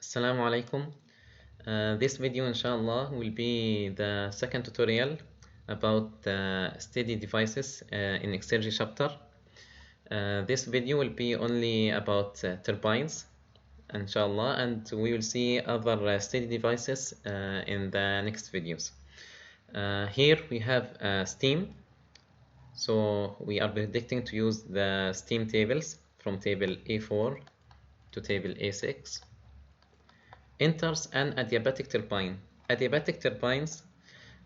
Assalamu alaikum. This video inshallah will be the second tutorial about steady devices in Exergy chapter. This video will be only about turbines inshallah, and we will see other steady devices in the next videos. Here we have steam, so we are predicting to use the steam tables from table A4 to table A6. Enters an adiabatic turbine. Adiabatic turbines,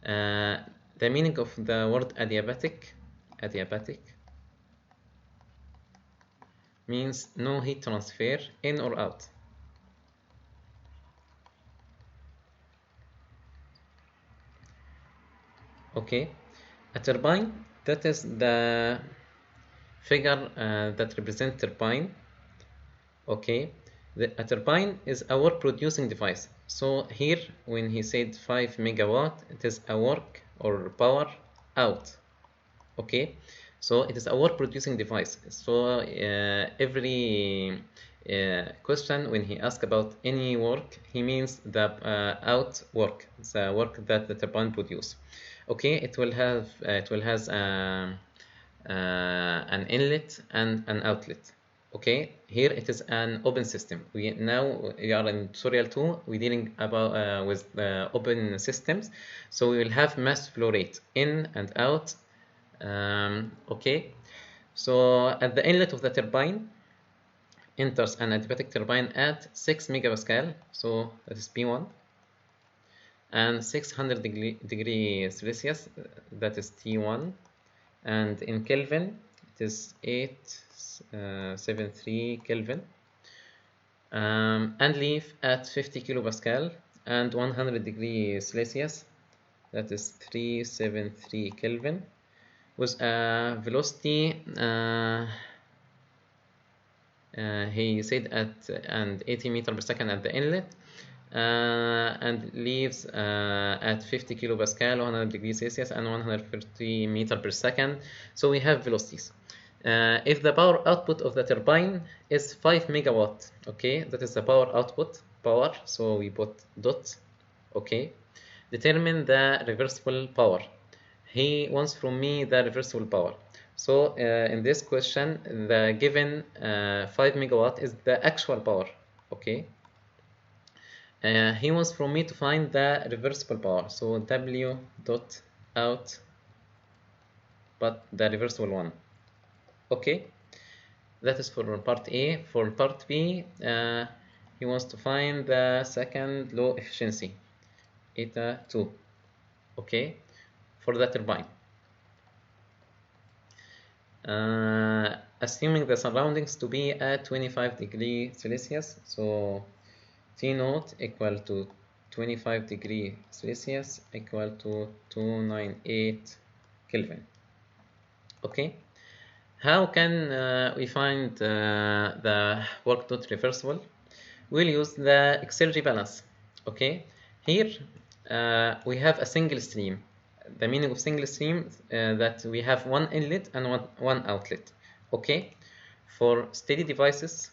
the meaning of the word adiabatic means no heat transfer in or out. Okay, a turbine, that is the figure that represents turbine. Okay, a turbine is a work producing device. So here when he said 5 megawatt, it is a work or power out. Okay, so it is a work producing device. So every question when he asks about any work, he means the out work, the work that the turbine produce. Okay, it will have an inlet and an outlet. Okay, here it is an open system. We are in tutorial 2. We're dealing about with open systems, so we will have mass flow rate in and out. Okay, so at the inlet of the turbine enters an adiabatic turbine at 6 megapascal, so that is P1, and 600 degrees Celsius, that is T1, and in Kelvin it is 873 Kelvin, and leave at 50 kilopascal and 100 degrees Celsius, that is 373 Kelvin, with a velocity he said at 80 meters per second at the inlet, and leaves at 50 kilopascal, 100 degrees Celsius, and 150 meters per second. So we have velocities. If the power output of the turbine is 5 megawatt, okay, that is the power output, so we put dot, okay, determine the reversible power. He wants from me the reversible power. So in this question, the given 5 megawatt is the actual power, okay. He wants from me to find the reversible power, so W dot out, but the reversible one. Okay, that is for part A. For part B, he wants to find the second low efficiency, eta 2, okay, for the turbine. Assuming the surroundings to be at 25 degrees Celsius, so T naught equal to 25 degrees Celsius equal to 298 Kelvin. Okay, how can we find the work dot reversible? We'll use the Exergy balance. Okay, here we have a single stream. The meaning of single stream that we have one inlet and one outlet. Okay, for steady devices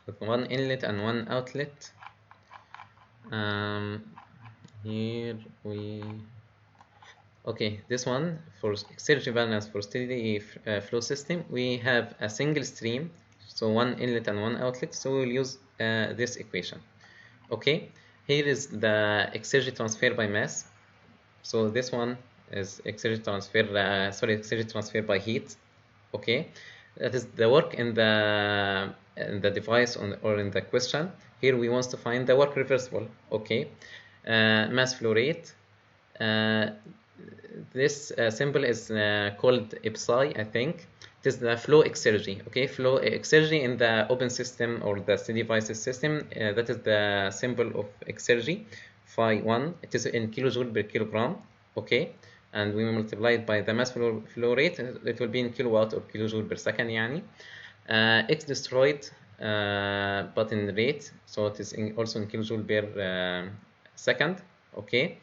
with one inlet and one outlet, here we, okay, this one for Exergy balance for steady flow system, we have a single stream, so one inlet and one outlet, so we will use this equation. Okay, here is the Exergy transfer by mass, so this one is Exergy transfer by heat. Okay, that is the work in the device or in the question. Here we want to find the work reversible. Okay, mass flow rate. This symbol is called psi, I think. It is the flow exergy. Okay, flow exergy in the open system or the steady devices system. That is the symbol of exergy, phi 1. It is in kilojoule per kilogram. Okay, and we multiply it by the mass flow rate. It will be in kilowatt or kilojoule per second. Yani. X destroyed, but in rate, so it is also in kilojoule per second. Okay.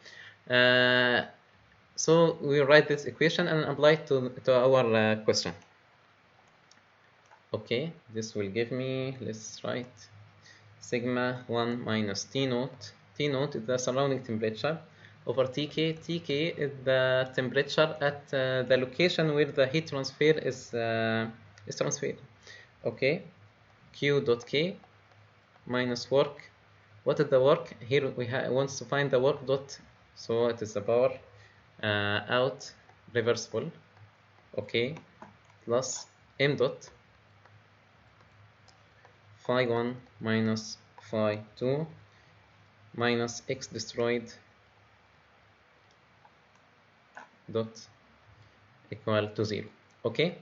So we write this equation and apply it to our question. Okay, this will give me, let's write sigma 1 minus T naught. T naught is the surrounding temperature over Tk. Tk is the temperature at the location where the heat transfer is transferred. Okay, Q dot K minus work. What is the work? Here we wants to find the work dot, so it is the power out reversible. Okay, plus m dot phi 1 minus phi 2 minus x destroyed dot equal to 0. Okay,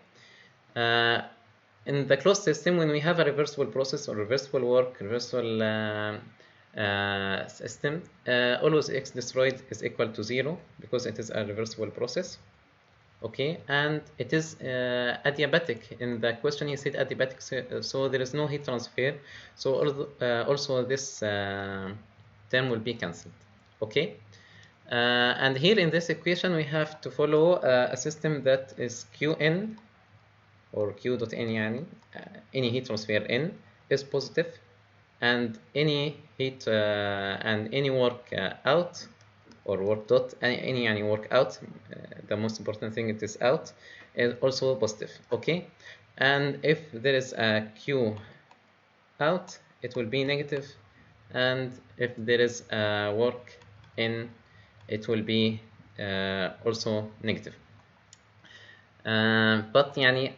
in the closed system, when we have a reversible process or reversible work, reversible system, always x destroyed is equal to 0 because it is a reversible process. Okay, and it is adiabatic. In the question he said adiabatic, so there is no heat transfer, so also this term will be cancelled. Okay, and here in this equation we have to follow a system that is Qn or Q dot n, يعني any heat transfer n is positive, and any heat and any work out or work dot any يعني work out, the most important thing it is out, is also positive. Okay, and if there is a Q out, it will be negative, and if there is a work in, it will be also negative. But يعني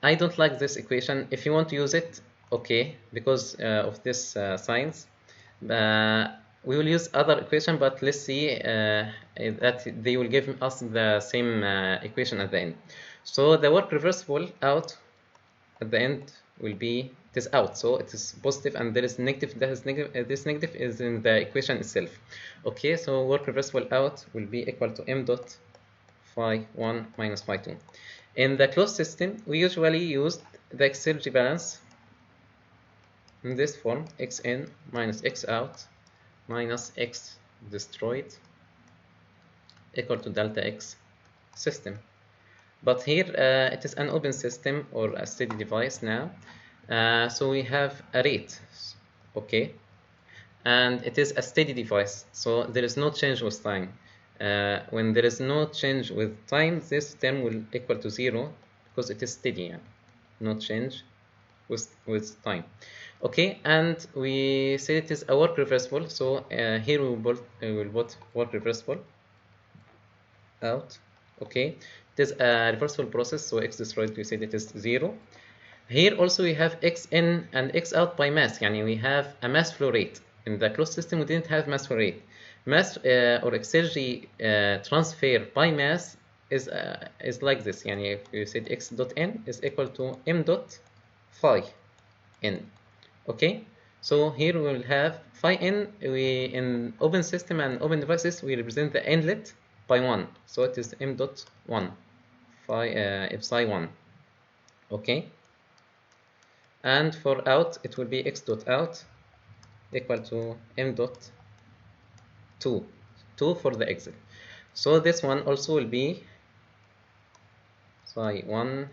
I don't like this equation. If you want to use it, okay, because of this signs, we will use other equation, but let's see that they will give us the same equation at the end. So the work reversible out at the end will be, it is out, so it is positive, and there is negative. That is negative. This negative is in the equation itself. Okay, so work reversible out will be equal to m dot phi 1 minus phi 2. In the closed system, we usually use the Exergy balance in this form: xn minus x out minus x destroyed equal to delta x system. But here it is an open system or a steady device now, so we have a rate, okay, and it is a steady device, so there is no change with time. When there is no change with time, this term will equal to 0 because it is steady, no change with time. Okay, and we say it is a work reversible, so here we will put work reversible out. Okay, it is a reversible process, so x destroyed, we said it is 0. Here also we have x in and x out by mass, yani we have a mass flow rate. In the closed system we didn't have mass flow rate. Mass or Exergy transfer by mass is like this. Yani if you said x dot n is equal to m dot phi n. Okay, so here we will have phi n. We in open system and open devices we represent the inlet by 1, so it is m dot 1 phi psi 1. Okay, and for out it will be x dot out equal to m dot 2 for the exit. So this one also will be psi 1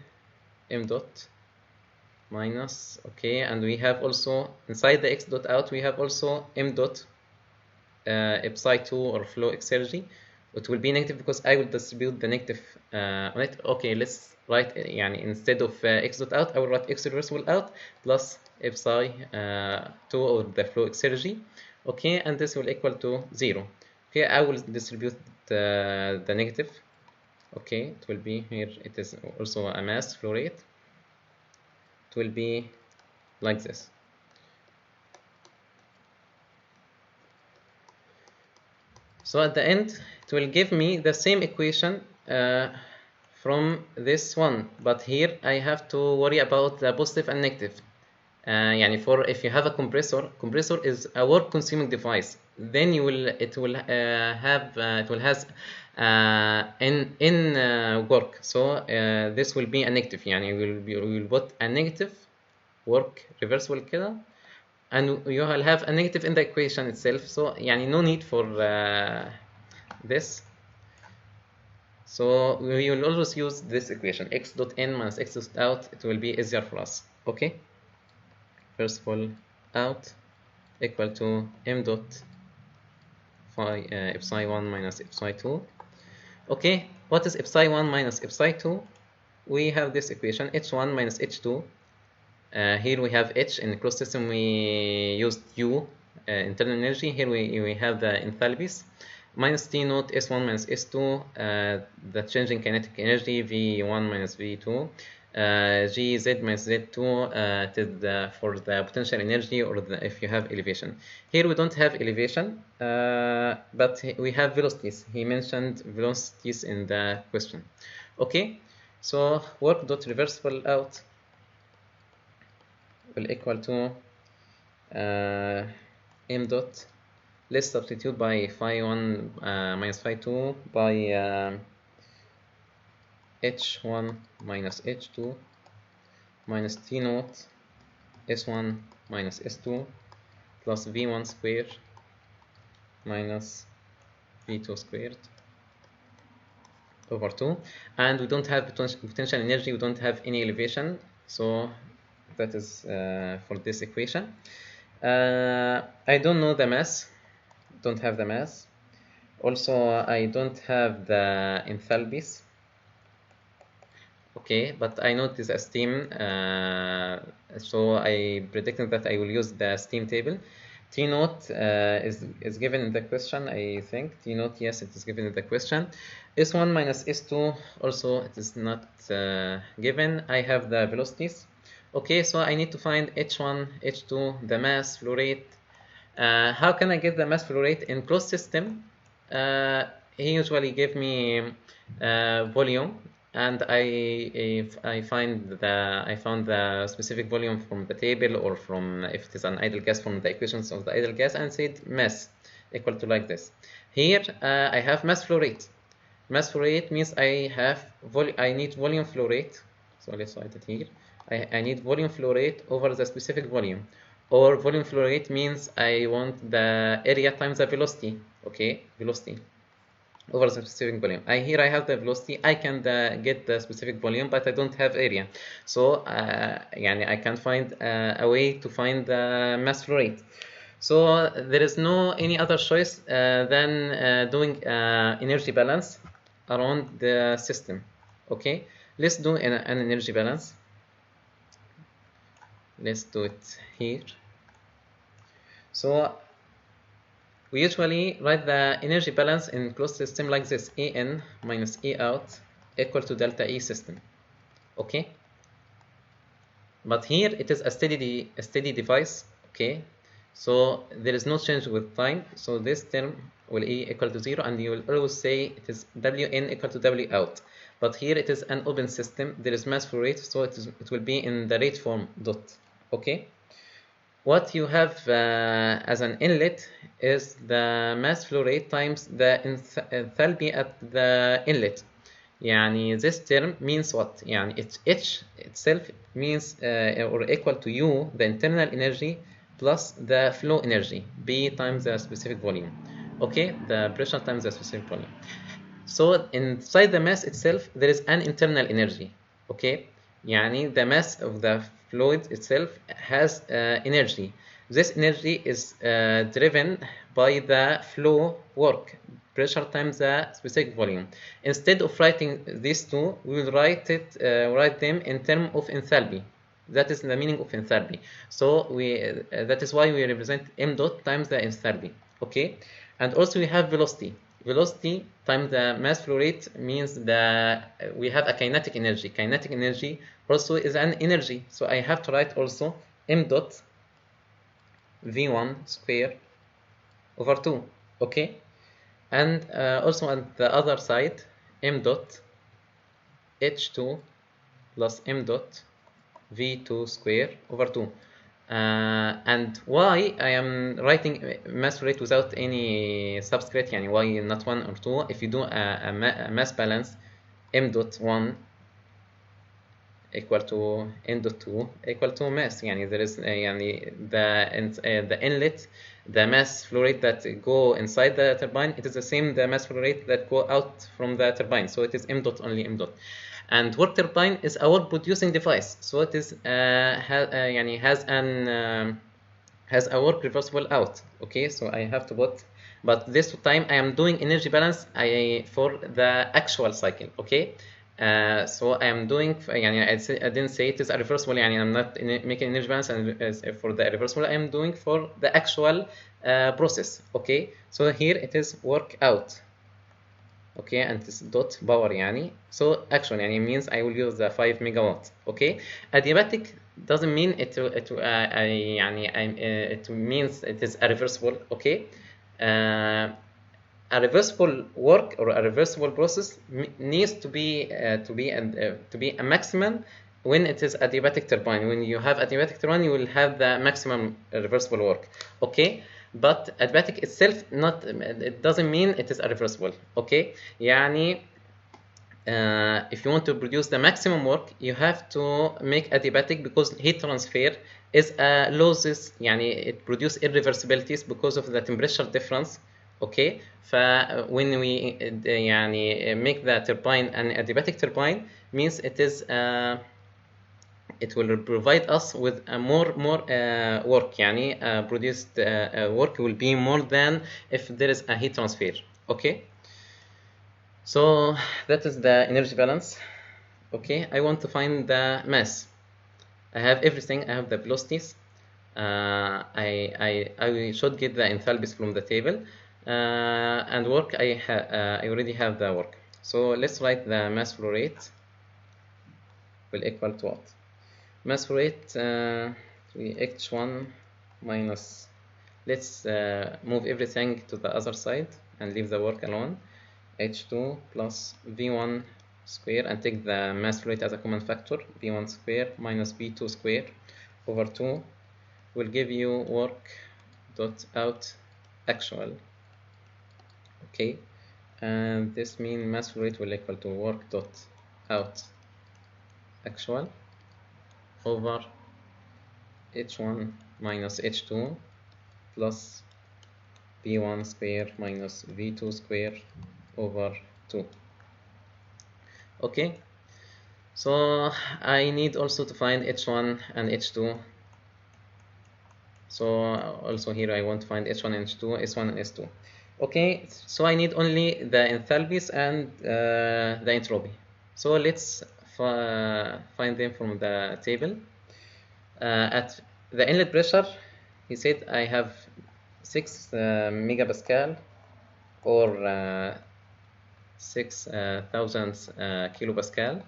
m dot minus, okay, and we have also inside the x dot out we have also m dot psi 2 or flow exergy. It will be negative because I will distribute the negative on it. Okay, let's write يعني instead of x dot out I will write x reversible out plus psi 2 or the flow exergy. Okay, and this will equal to 0. Okay, I will distribute the negative. Okay, it will be here, it is also a mass flow rate. It will be like this. So at the end it will give me the same equation from this one, but here I have to worry about the positive and negative. يعني for if you have a compressor is a work consuming device, then it will has in work, so this will be a negative, يعني we will put a negative work reversible كده, and you will have a negative in the equation itself, so يعني no need for this. So we will always use this equation x dot n minus x dot out. It will be easier for us. Okay, first of all, out equal to m dot psi 1 minus psi 2. Okay, what is psi 1 minus psi 2? We have this equation h1 minus h2. Here we have H in the closed system, we used U, internal energy. Here we have the enthalpies. Minus T naught S1 minus S2, the changing kinetic energy V1 minus V2. Gz minus Z2, it is for the potential energy, or if you have elevation. Here we don't have elevation, but we have velocities. He mentioned velocities in the question. Okay, so work dot reversible out will equal to m dot, let's substitute by phi 1 minus phi 2 by h1 minus h2 minus t naught s1 minus s2 plus v1 squared minus v2 squared over 2, and we don't have potential energy, we don't have any elevation, so that is for this equation. I don't know the mass, don't have the mass. Also, I don't have the enthalpies. Okay, but I know it is a steam, so I predicted that I will use the steam table. T naught is given in the question, I think. T naught, yes, it is given in the question. S1 minus S2, also it is not given. I have the velocities. Okay, so I need to find H1, H2, the mass, flow rate. How can I get the mass flow rate in closed system? He usually give me volume, and I found the specific volume from the table, or from, if it is an idle gas, from the equations of the idle gas, and said mass equal to like this. Here I have mass flow rate. Mass flow rate means I need volume flow rate. So let's write it here. I need volume flow rate over the specific volume, or volume flow rate means I want the area times the velocity. Okay, velocity over the specific volume. Here I have the velocity, I can get the specific volume, but I don't have area. So I can find a way to find the mass flow rate. So there is no any other choice than doing energy balance around the system. Okay, let's do an energy balance. Let's do it here. So we usually write the energy balance in closed system like this: En minus E out equal to delta E system. Okay, but here it is a steady device. Okay, so there is no change with time, so this term will E equal to 0, and you will always say it is Wn equal to W out. But here it is an open system, there is mass flow rate, so it will be in the rate form dot. Okay, what you have as an inlet is the mass flow rate times the enthalpy at the inlet. This term means what? H itself means or equal to U, the internal energy, plus the flow energy, B times the specific volume. Okay, the pressure times the specific volume. So inside the mass itself there is an internal energy. Okay, the mass of the fluid itself has energy. This energy is driven by the flow work, pressure times the specific volume. Instead of writing these two, we will write them in terms of enthalpy. That is the meaning of enthalpy. So that is why we represent m dot times the enthalpy. Okay, and also we have velocity. Velocity times the mass flow rate means that we have a kinetic energy. Kinetic energy also is an energy, so I have to write also m dot v1 square over 2. Okay, and also on the other side, m dot h2 plus m dot v2 square over 2. And why I am writing mass rate without any subscript, why not 1 or 2? If you do a mass balance, m dot 1 equal to n dot 2 equal to mass. There is the inlet, the mass flow rate that go inside the turbine, it is the same the mass flow rate that go out from the turbine, so it is m dot only m dot. and work turbine is a work producing device, so it is has a work reversible out. Okay, so I have to put, but this time I am doing energy balance for the actual cycle. Okay, so I am doing I didn't say it is a reversible, I'm not making energy balance and for the reversible, I am doing for the actual process. Okay, so here it is work out. Okay, and this dot power so actually means I will use the 5 megawatt. Okay, adiabatic doesn't mean it means it is a reversible. Okay, a reversible work or a reversible process needs to be a maximum when it is adiabatic turbine. When you have adiabatic turbine, you will have the maximum reversible work. Okay, but adiabatic itself it doesn't mean it is a reversible. Okay, if you want to produce the maximum work, you have to make adiabatic, because heat transfer is losses, it produces irreversibilities because of the temperature difference. Okay, when we make the turbine an adiabatic turbine, means it is it will provide us with more work, produced work will be more than if there is a heat transfer. Okay, so that is the energy balance. Okay, I want to find the mass. I have everything. I have the velocities. I should get the enthalpies from the table, and work I already have the work. So let's write the mass flow rate will equal to what? Mass flow rate H1 minus, let's move everything to the other side and leave the work alone. H2 plus V1 square, and take the mass flow rate as a common factor. V1 square minus V2 square over 2 will give you work dot out actual. Okay, and this means mass flow rate will equal to work dot out actual over H1 minus H2 plus V1 square minus V2 square over 2. Okay, so I need also to find H1 and H2. So also here I want to find H1 and H2, S1 and S2. Okay, so I need only the enthalpies and the entropy. So let's find them from the table. At the inlet pressure, he said I have 6 megapascal or 6,000 kilopascal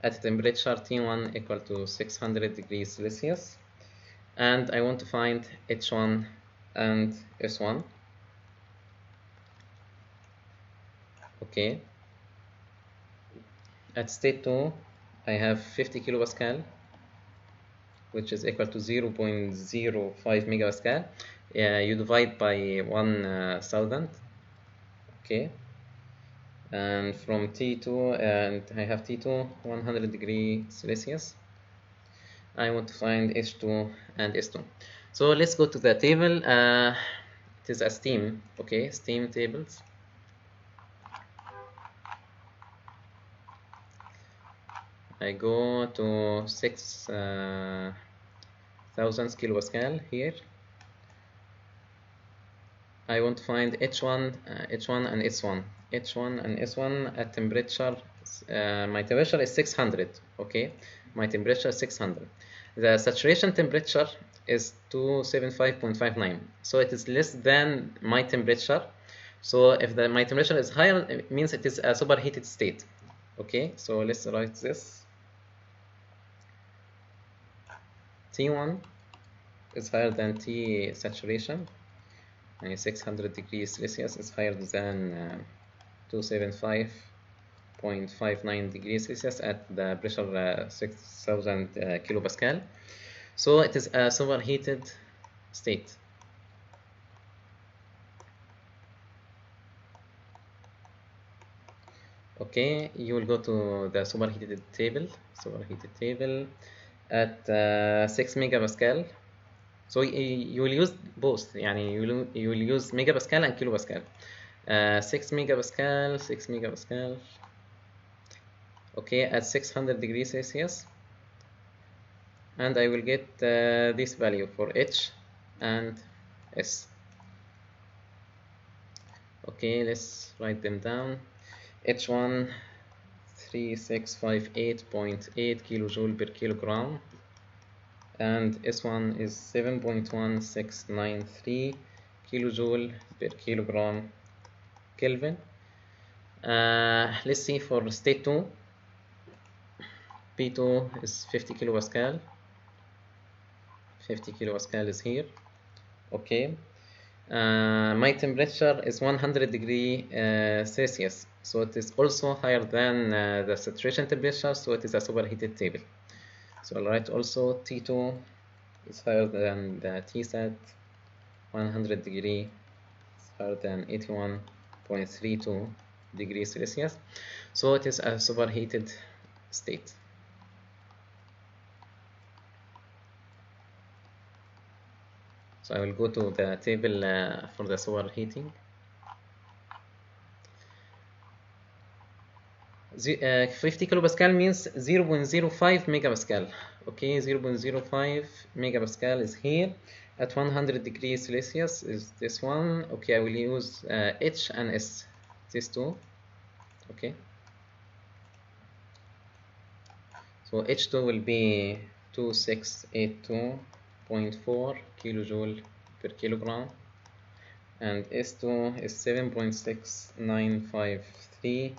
at temperature T1 equal to 600 degrees Celsius, and I want to find H1 and S1. Okay, at state 2 I have 50 kilopascal, which is equal to 0.05 megapascal. You divide by 1000. Okay, and from T2, and I have T2 100 degrees Celsius. I want to find H2 and S2. So let's go to the table. It is a steam. Okay, steam tables. I go to 6,000 kilopascal here. I want to find H1 and S1. H1 and S1 at temperature. My temperature is 600. Okay, my temperature is 600. The saturation temperature is 275.59. So it is less than my temperature. So if my temperature is higher, it means it is a superheated state. Okay, so let's write this. T1 is higher than T saturation, and 600 degrees Celsius is higher than 275.59 degrees Celsius at the pressure 6,000 kilopascal. So it is a superheated state. Okay, you will go to the superheated table at 6 megapascal. So you will use both, you will use megapascal and kilopascal. 6 megapascal okay, at 600 degrees Celsius, and I will get this value for H and S. Okay, let's write them down. H1 3658.8 kilojoule per kilogram, and S1 is 7.1693 kilojoule per kilogram Kelvin. Let's see for state 2. P2 is 50 kilopascal. 50 kilopascal is here. Okay. My temperature is 100 degree Celsius, so it is also higher than the saturation temperature, so it is a superheated table. So I'll write also T2 is higher than the Tsat, 100 degree is higher than 81.32 degrees Celsius, so it is a superheated state. So I will go to the table for the superheating. 50 kilopascal means 0.05 megapascal. Okay, 0.05 megapascal is here. At 100 degrees Celsius is this one. Okay, I will use H and S, these two. Okay, so H2 will be 2682.4 kilojoule per kilogram, and S2 is 7.6953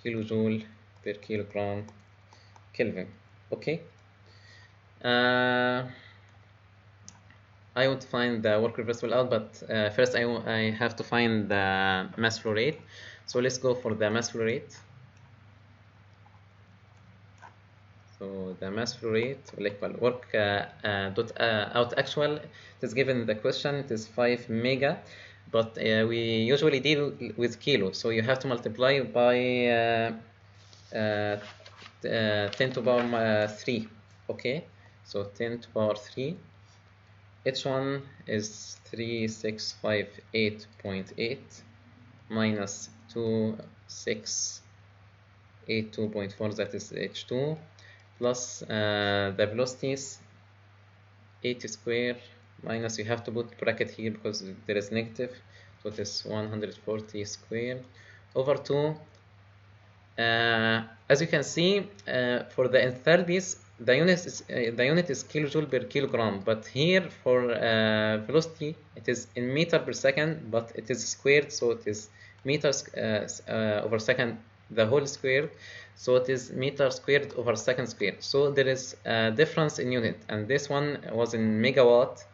kilojoule per kilogram Kelvin. Okay, I would find the work reversible out, but first I have to find the mass flow rate. So let's go for the mass flow rate. So the mass flow rate will equal work out actual. It is given the question, it is 5 mega, but we usually deal with kilo, so you have to multiply by 10 to power 3. Okay, so 10 to power 3. H1 is 3658.8 minus 2682.4, that is H2, plus the velocities 80 square minus, you have to put bracket here because there is negative, so it is 140 square over 2. As you can see, for the enthalpies, the unit is kilojoule per kilogram, but here for velocity it is in meter per second, but it is squared, so it is meters over second the whole square, so it is meter squared over second squared. So there is a difference in unit, and this one was in megawatt,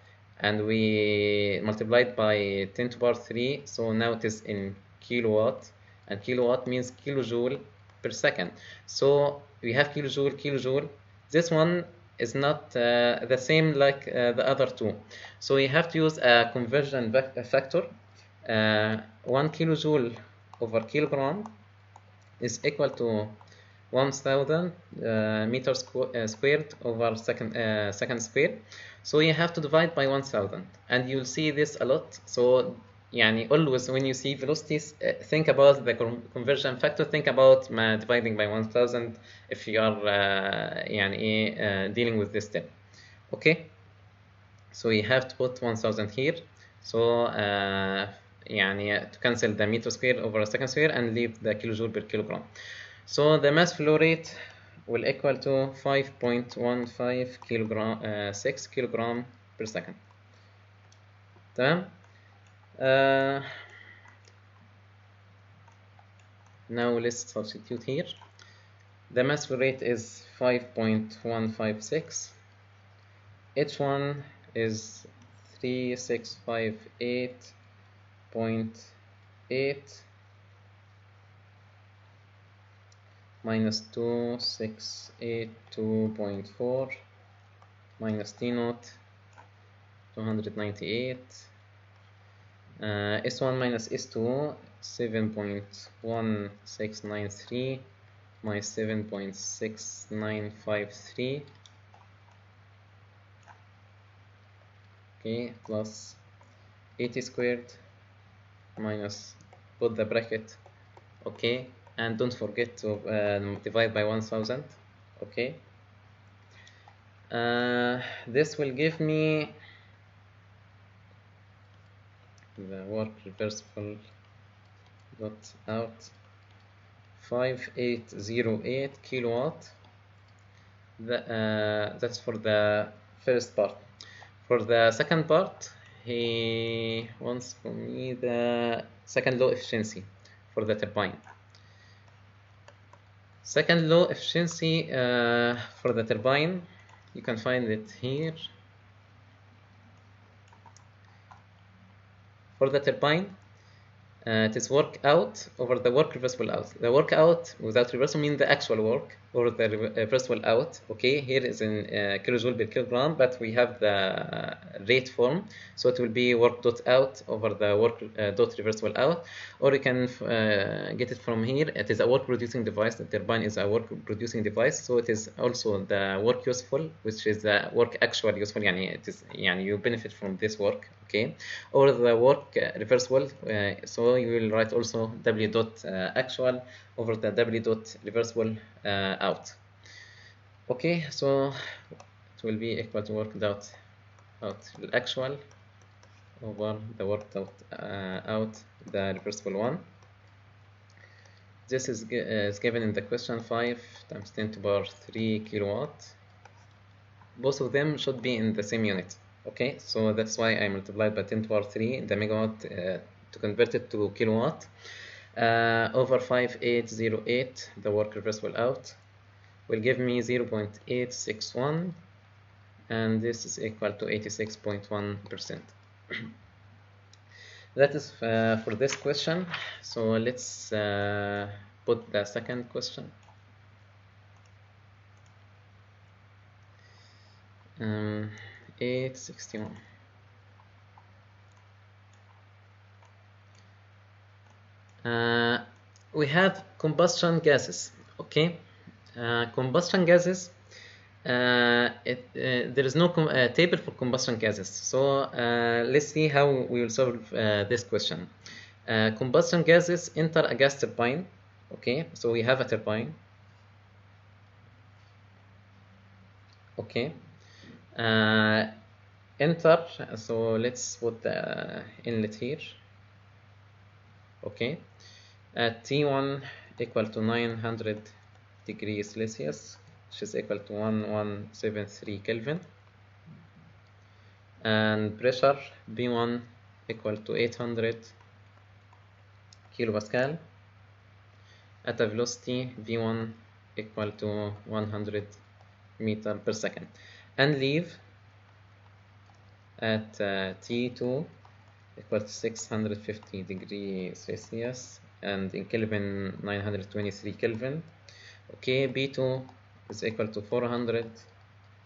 and we multiplied by 10 to the power 3, so now it is in kilowatt, and kilowatt means kilojoule per second. So we have kilojoule. This one is not the same like the other two, so we have to use a conversion factor. 1 kilojoule over kilogram is equal to 1000 meters squared over second squared. So you have to divide by 1000, and you'll see this a lot. So always when you see velocities, think about the conversion factor, think about dividing by 1000 if you are dealing with this step. Okay, so you have to put 1000 here, so to cancel the meter square over a second square and leave the kilojoule per kilogram. So the mass flow rate will equal to 5.15 6 kilogram per second. تمام. Now let's substitute here. The mass flow rate is 5.156. H1 is 3658.8 minus 2682.4 minus T naught 298. S1 minus S2 7.1693 minus 7.6953. Okay, plus 80 squared minus, put the bracket. Okay, and don't forget to divide by 1000. Okay, this will give me the work reversible dot out 5808 kilowatt. That's for the first part. For the second part, he wants from me the second law efficiency for the turbine. Second law efficiency for the turbine, you can find it here. For the turbine, it is work out over the work reversible out. The work out without reversal means the actual work over the reversible out. Okay, here is in kilojoule per kilogram, but we have the rate form, so it will be work dot out over the work dot reversible out, or you can get it from here. It is a work producing device. The turbine is a work producing device, so it is also the work useful, which is the work actual useful. يعني it is يعني you benefit from this work. Okay, or the work reversible, so you will write also W dot actual over the W dot reversible out. Okay, so it will be equal to work dot out actual over the work dot out the reversible one. This is given in the question 5 times 10 to the power 3 kilowatt. Both of them should be in the same unit. Okay, so that's why I multiplied by 10 to the power 3 the megawatt to convert it to kilowatt over 5808, the work reversible out, will give me 0.861, and this is equal to 86.1%. That is for this question. So let's put the second question. 861. We have combustion gases. Okay, combustion gases. There is no table for combustion gases. So let's see how we will solve this question. Combustion gases enter a gas turbine. Okay, so we have a turbine. Okay. Enter, so let's put the inlet here. Okay, at T1 equal to 900 degrees Celsius, which is equal to 1173 Kelvin, and pressure B1 equal to 800 kilopascal at a velocity V1 equal to 100 meter per second, and leave at T2 equal to 650 degrees Celsius, and in Kelvin 923 Kelvin. Okay, B2 is equal to 400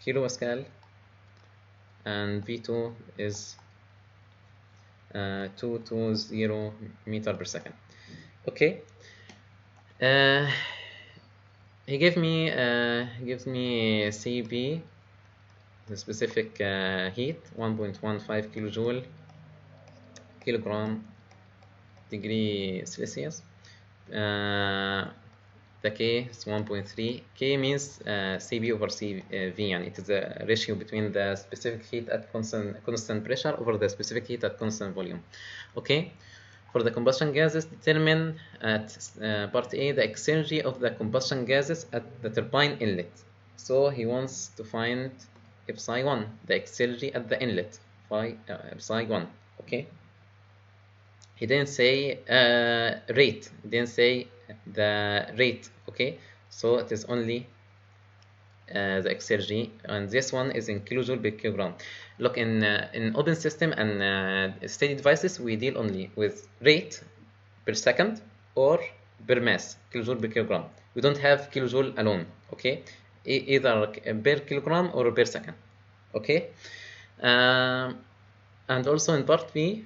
kilopascal, and V2 is 220 meter per second. Okay, he gives me CB, the specific heat, 1.15 kilojoule kilogram degree Celsius. The K is 1.3. K means CB over CV, and it is a ratio between the specific heat at constant pressure over the specific heat at constant volume. Okay, for the combustion gases, determine at part A the exergy of the combustion gases at the turbine inlet. So he wants to find psi1, the exergy at the inlet, psi1. Okay, he didn't say rate, he didn't say the rate. Okay, so it is only the exergy, and this one is in kilojoule per kilogram. Look, in open system and steady devices, we deal only with rate per second or per mass, kilojoule per kilogram. We don't have kilojoule alone. Okay, either per kilogram or per second. Okay, and also in part B,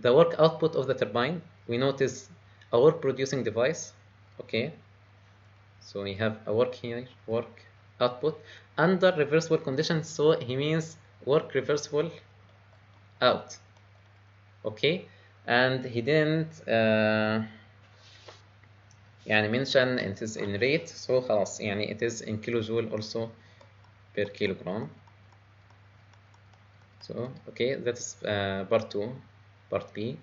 the work output of the turbine, we notice a work producing device. Okay, so we have a work here, work output under reversible conditions, so he means work reversible out. Okay, and he didn't يعني mention it is in rate, so خلاص يعني it is in kilojoule also per kilogram. So okay, that is part 2. Part B,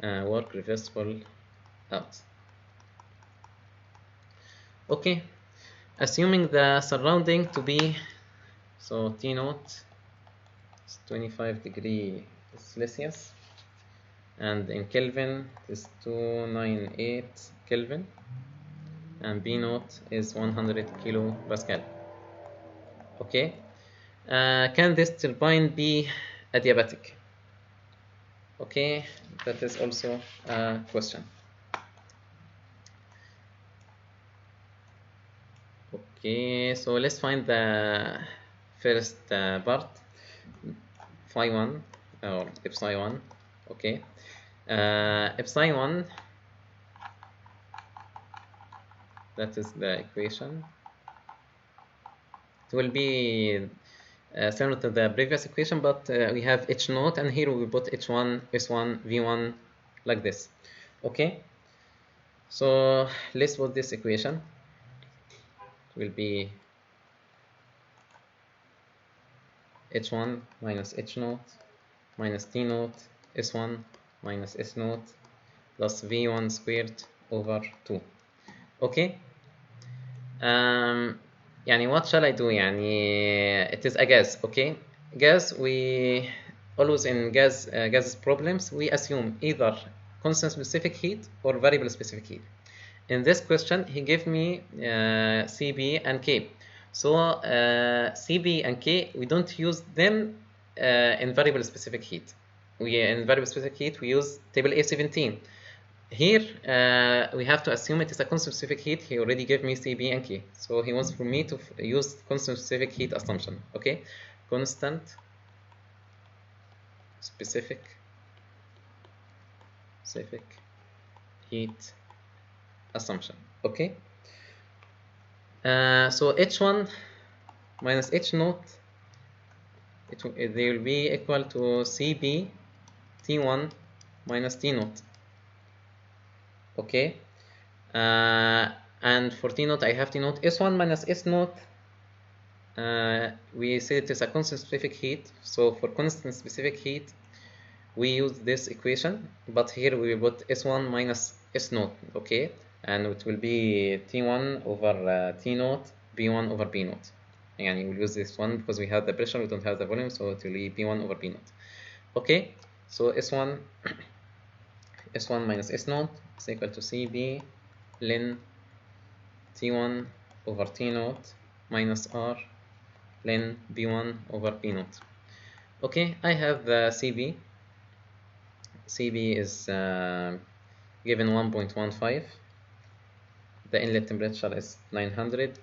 work reversible out. Okay, assuming the surrounding to be, so T naught is 25 degrees Celsius, and in Kelvin is 298 Kelvin, and B naught is 100 kilopascal. Okay, can this turbine be adiabatic? Okay, that is also a question. Okay, so let's find the first part, phi 1 or epsilon 1. Okay, epsilon 1, that is the equation. It will be similar to the previous equation, but we have H naught, and here we put H1, S1, V1 like this. Okay, so let's put this equation. It will be H1 minus H naught minus T naught S1 minus S naught plus V1 squared over 2. Okay, يعني what shall I do? يعني it is a gas. Okay, gas, we always in gases problems we assume either constant specific heat or variable specific heat. In this question he gave me CB and K. So CB and K, we don't use them in variable specific heat. In variable specific heat we use table A17. Here we have to assume it is a constant specific heat. He already gave me CB and K, so he wants for me to use constant specific heat assumption. Okay, constant specific heat assumption. Okay, so H1 minus H naught, they will be equal to CB T1 minus T naught. Okay, and for T naught I have T naught S1 minus S naught. We say it is a constant specific heat, so for constant specific heat we use this equation, but here we will put S1 minus S naught. Okay, and it will be T1 over T naught, B1 over B naught. And we'll use this one because we have the pressure, we don't have the volume, so it will be B1 over B naught. Okay, so S1 minus S naught is equal to CB ln T1 over T naught minus R ln B1 over B naught. Okay, I have the CB. CB is given 1.15. The inlet temperature is 900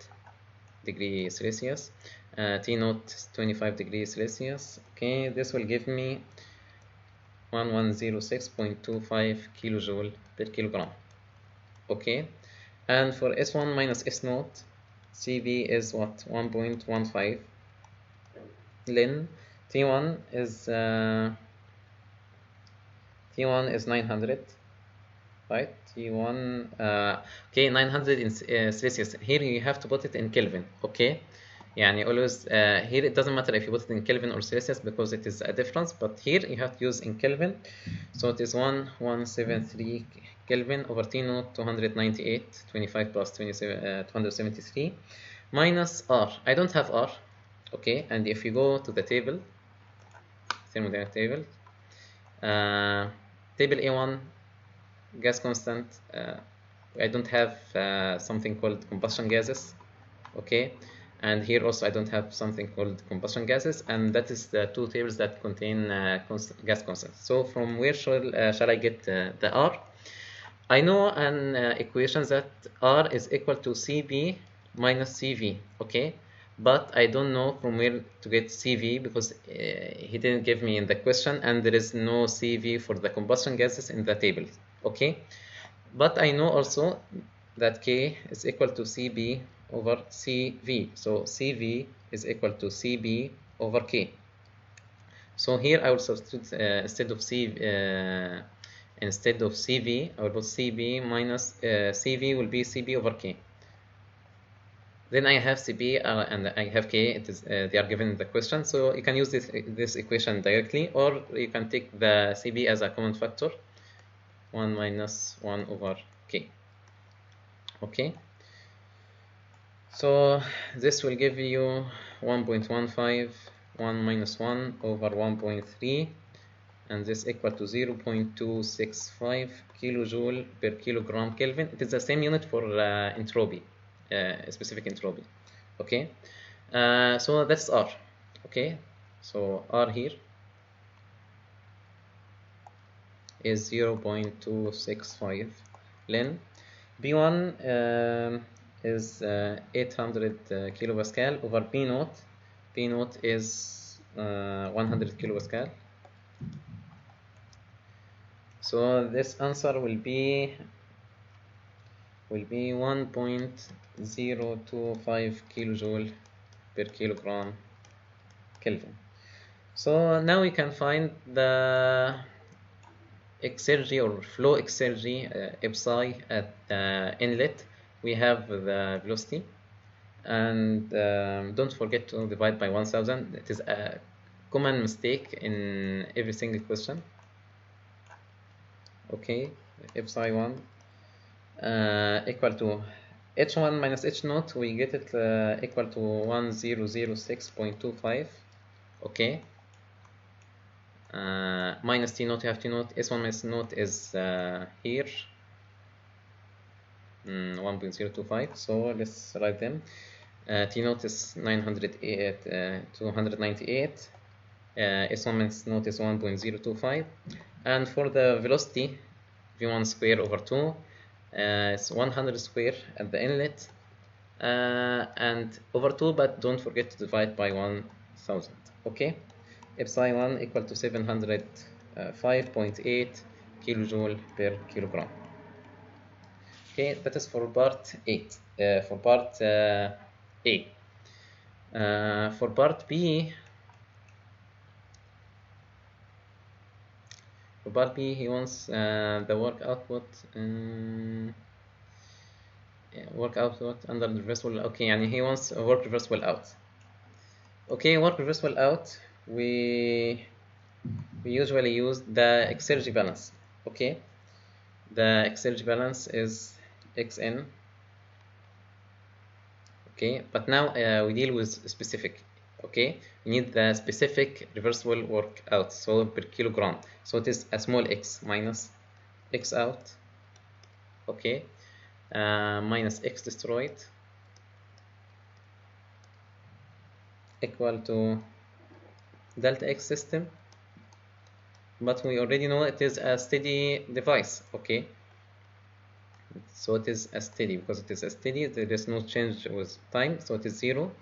degrees Celsius. T naught is 25 degrees Celsius. Okay, this will give me 1106.25 kilojoule per kilogram. Okay, and for S1 minus S naught, CB is what? 1.15. Ln T1 is 900, right? T1 okay, 900 in Celsius. Here you have to put it in Kelvin. Okay, يعني always here it doesn't matter if you put it in Kelvin or Celsius because it is a difference, but here you have to use in Kelvin. So it is 1173 Kelvin over T naught 298, 25 plus 273 minus R. I don't have R. Okay, and if you go to the table, thermodynamic table, table A1, gas constant, I don't have something called combustion gases. Okay, and here also I don't have something called combustion gases, and that is the two tables that contain gas constant. So from where shall I get the R? I know an equation that R is equal to CB minus CV. Okay, but I don't know from where to get CV because he didn't give me in the question, and there is no CV for the combustion gases in the table. Okay, but I know also that K is equal to CB over CV, so CV is equal to CB over K. So here I will substitute instead of C instead of CV, I will put CB minus CV will be CB over K. Then I have CB and I have K. It is they are given in the question, so you can use this equation directly, or you can take the CB as a common factor, 1 minus 1 over K. Okay. So this will give you 1.15, 1 minus 1 over 1.3, and this equal to 0.265 kilojoule per kilogram Kelvin. It is the same unit for entropy, specific entropy. Okay, so that's R. Okay, so R here is 0.265 ln. B1 is 800 kilopascal over P naught. P naught is 100 kilopascal. So this answer will be 1.025 kilojoule per kilogram Kelvin. So now we can find the exergy or flow exergy psi at the inlet. We have the velocity, and don't forget to divide by 1000. It is a common mistake in every single question. Okay, psi 1 equal to h1 minus h naught, we get it equal to 1006.25. okay, minus t naught, you have t naught, s1 minus naught is here 1.025, so let's write them. T naught is 298, s1 minus naught is 1.025, and for the velocity v1 square over 2, it's 100 square at the inlet, and over 2, but don't forget to divide by 1000. Okay, psi 1 equal to 705.8 kilojoule per kilogram. Okay, that is for part 8. For part A. For part B, he wants the work output under the reversible. Okay, and he wants work reversible out. Okay, work reversible out, we usually use the exergy balance. Okay, the exergy balance is xn. Okay, but now we deal with specific. Okay, we need the specific reversible work out, so per kilogram. So it is a small x minus x out. Okay, minus x destroyed equal to delta x system. But we already know it is a steady device. Okay, so it is a steady, because it is a steady, there is no change with time, so it is 0.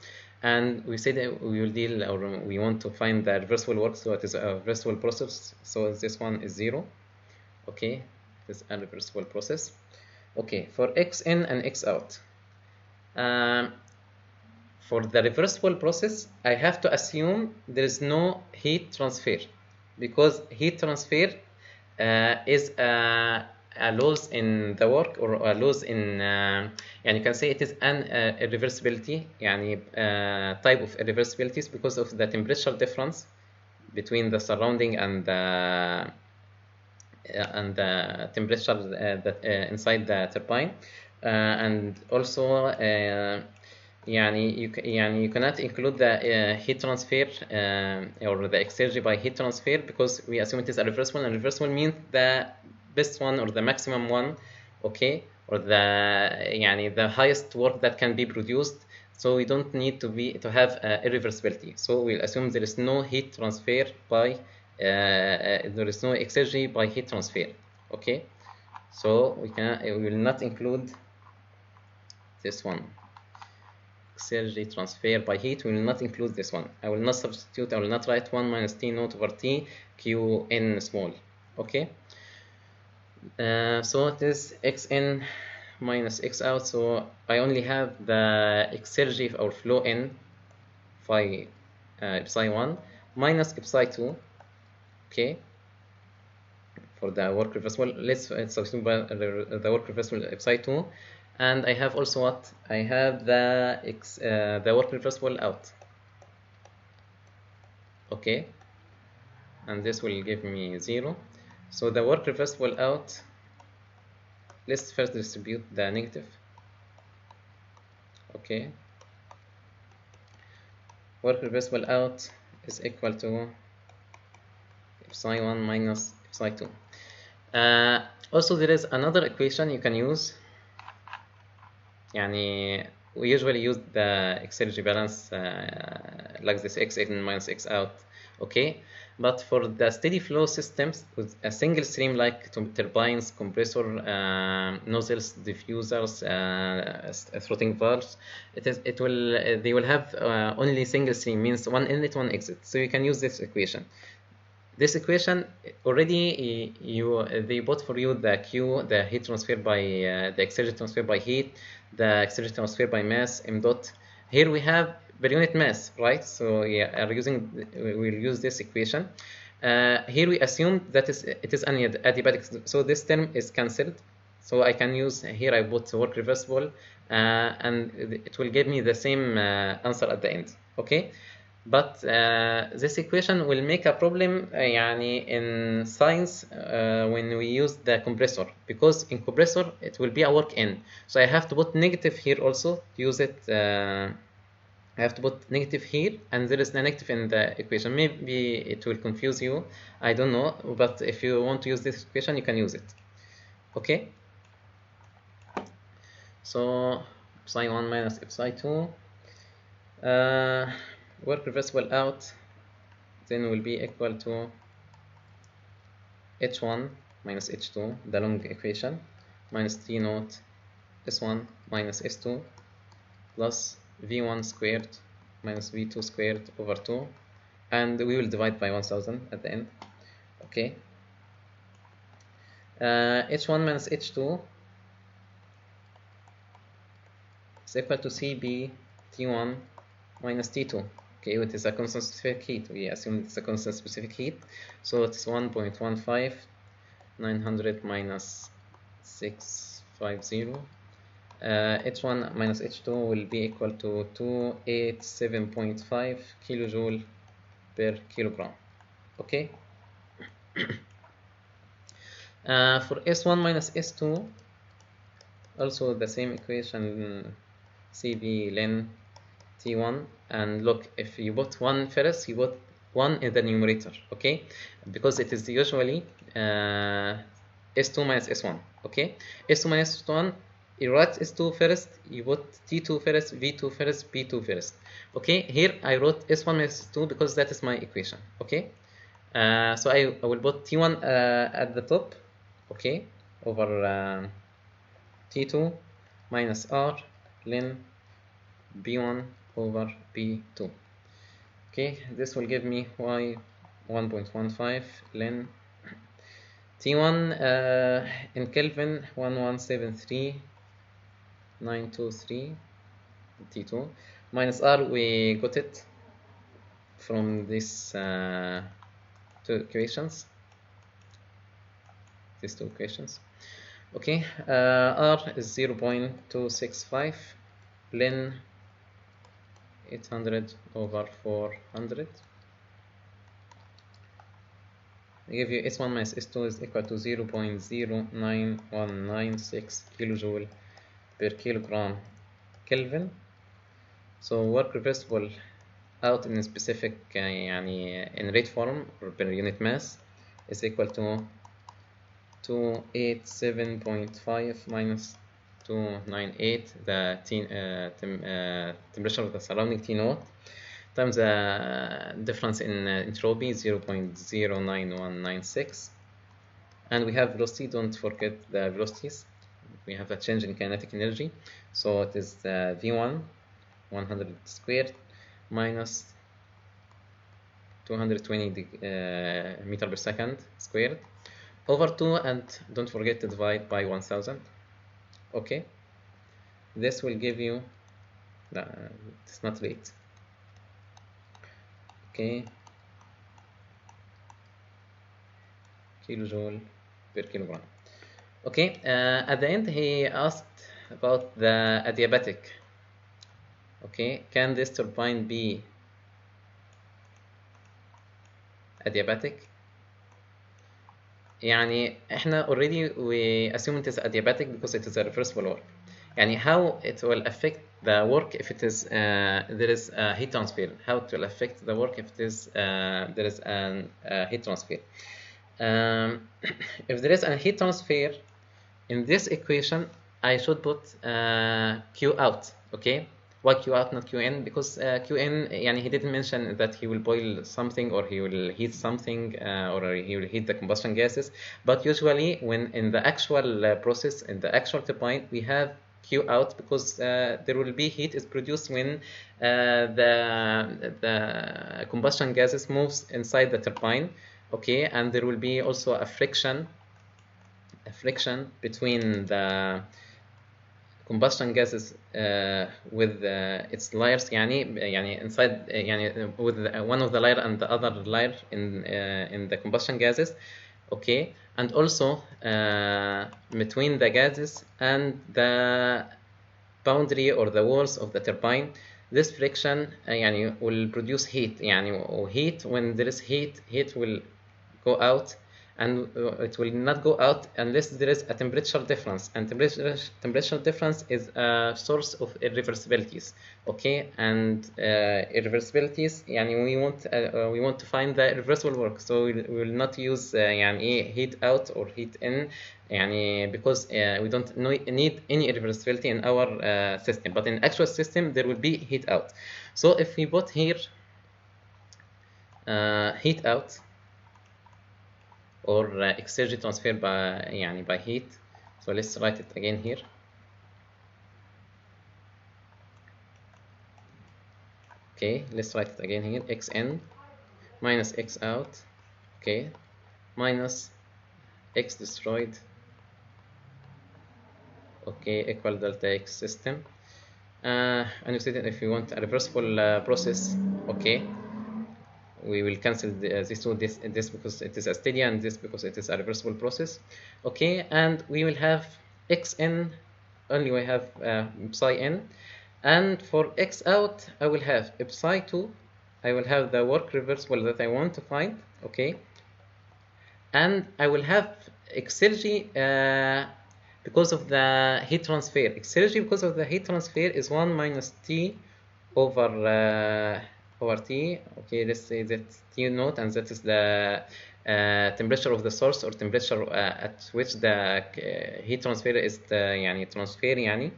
And we said that we will deal, or we want to find the reversible work, so it is a reversible process, so this one is 0. Okay, this is a reversible process. Okay, for x in and x out, for the reversible process, I have to assume there is no heat transfer, because heat transfer is a loss in the work, or a loss in and you can say it is an irreversibility, type of irreversibilities, because of the temperature difference between the surrounding and the temperature that inside the turbine, and also you cannot include the heat transfer or the exergy by heat transfer, because we assume it is a reversible, and reversible means the best one or the maximum one. Okay, or the highest work that can be produced. So we don't need to have irreversibility. So we'll assume there is no heat transfer by there is no exergy by heat transfer. Okay, so we will not include this one. Exergy transfer by heat, we will not include this one. I will not substitute. I will not write 1 minus T naught over T Q n small. Okay, so it is xn minus x out, so I only have the exergy or flow in phi psi 1 minus psi 2. Okay, for the work reversible. Let's substitute the work reversible psi 2, and I have also what? I have the work reversible out. Okay, and this will give me 0. So the work reversible out, let's first distribute the negative. Okay, work reversible out is equal to psi 1 minus psi 2. Also there is another equation you can use. يعني we usually use the exergy balance like this, x in minus x out. Okay, but for the steady flow systems with a single stream like turbines, compressor, nozzles, diffusers, throttling valves, they will have only single stream, means one inlet, one exit. So you can use this equation. This equation already they put for you the Q, the heat transfer by the exergy transfer by heat, the exergy transfer by mass, m dot. Here we have per unit mass, right? So yeah, we'll use this equation. Here we assume that it is adiabatic, so this term is cancelled. So I can use here, I put work reversible, and it will give me the same answer at the end. Okay. But this equation will make a problem يعني in science when we use the compressor, because in compressor it will be a work in. So I have to put negative here also to use it. I have to put negative here, and there is a negative in the equation. Maybe it will confuse you, I don't know, but if you want to use this equation you can use it. Okay, so psi 1 minus psi 2 work reversible out then will be equal to h1 minus h2, the long equation, minus t naught s1 minus s2 plus v1 squared minus v2 squared over 2, and we will divide by 1000 at the end. Okay, h1 minus h2 is equal to cb t1 minus t2. Okay, it is a constant specific heat. We assume it's a constant specific heat. So it's 1.15, 900 minus 650. H1 minus H2 will be equal to 287.5 kilojoule per kilogram. Okay. For S1 minus S2, also the same equation, Cb ln T1, and look, if you put 1 first, you put 1 in the numerator, okay, because it is usually S2 minus S1, okay. S2 minus S1, you write S2 first, you put T2 first, V2 first, P2 first, okay. Here I wrote S1 minus S2 because that is my equation, okay. So I will put T1 at the top, okay, over T2 minus R ln B1 over B2. Okay, this will give me y 1.15 ln T1 in Kelvin 1173923 T2 minus R. We got it from these two equations. These two equations. Okay, R is 0.265 ln 800 over 400. I give you S1 minus S2 is equal to 0.09196 kilojoule per kilogram Kelvin. So work reversible out in specific يعني in rate form or per unit mass is equal to 287.5 minus 298, the temperature of the surrounding T naught, times the difference in entropy 0.09196, and we have velocity. Don't forget the velocities. We have a change in kinetic energy, so it is V1 100 squared minus 220 meter per second squared over 2, and don't forget to divide by 1000. Okay, this will give you it's not rate. Okay, kilojoule per kilogram. Okay, at the end he asked about the adiabatic. Okay, can this turbine be adiabatic؟ يعني احنا already we assume it is adiabatic because it is a reversible work. يعني how it will affect the work if it is there is a heat transfer. How it will affect the work if it is there is a heat transfer. If there is a heat transfer in this equation, I should put Q out. Okay, why Q out not Qn? Because Qn يعني he didn't mention that he will boil something or he will heat something or he will heat the combustion gases. But usually when in the actual process, in the actual turbine, we have Q out because there will be heat is produced when the combustion gases moves inside the turbine. Okay, and there will be also a friction between the combustion gases with its layers يعني inside يعني with one of the layer and the other layer in the combustion gases. Okay, and also between the gases and the boundary or the walls of the turbine. This friction يعني will produce heat يعني heat. When there is heat will go out, and it will not go out unless there is a temperature difference, and temperature difference is a source of irreversibilities. Okay, and irreversibilities يعني we want to find the irreversible work, so we will not use يعني heat out or heat in يعني because we don't need any irreversibility in our system, but in actual system there will be heat out. So if we put here heat out or exergy transfer by heat, so let's write it again here. Okay, let's write it again here. Xn minus X out, okay, minus X destroyed, okay, equal delta X system. And you said that if you want a reversible process, okay, we will cancel this two, this because it is a steady, and this because it is a reversible process. Okay, and we will have Xn, only we have psi n, and for X out I will have psi 2, I will have the work reversible that I want to find. Okay, and I will have exergy because of the heat transfer. Exergy because of the heat transfer is 1 minus T over T. Okay, let's say that T naught, and that is the temperature of the source, or temperature at which the heat transfer is يعني transfer يعني.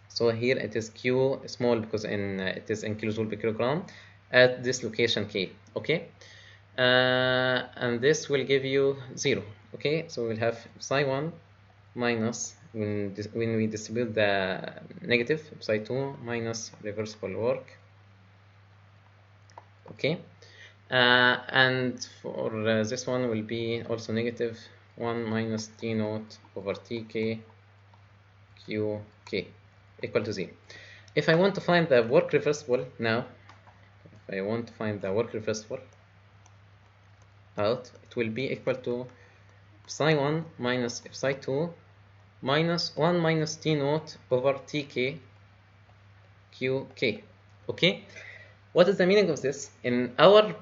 So here it is Q small because it is in kilojoule per kilogram at this location K. Okay, and this will give you 0. Okay, so we'll have psi 1 minus, when we distribute the negative, psi 2 minus reversible work. Okay, and for this one will be also negative 1 minus T naught over Tk Qk equal to 0. If I want to find the work reversible now, if I want to find the work reversible out, it will be equal to psi 1 minus psi 2 minus 1 minus T naught over Tk Qk. Okay, what is the meaning of this? In our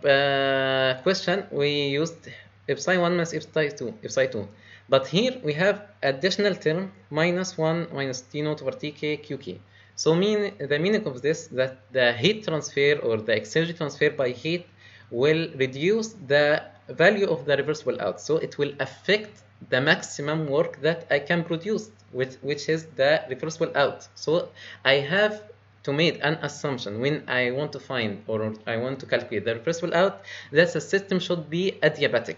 question we used psi 1 minus psi 2, but here we have additional term minus 1 minus T naught over Tk Qk. So the meaning of this, that the heat transfer or the exergy transfer by heat will reduce the value of the reversible out, so it will affect the maximum work that I can produce, which is the reversible out. So I have to make an assumption when I want to find or I want to calculate the reversible out that the system should be adiabatic.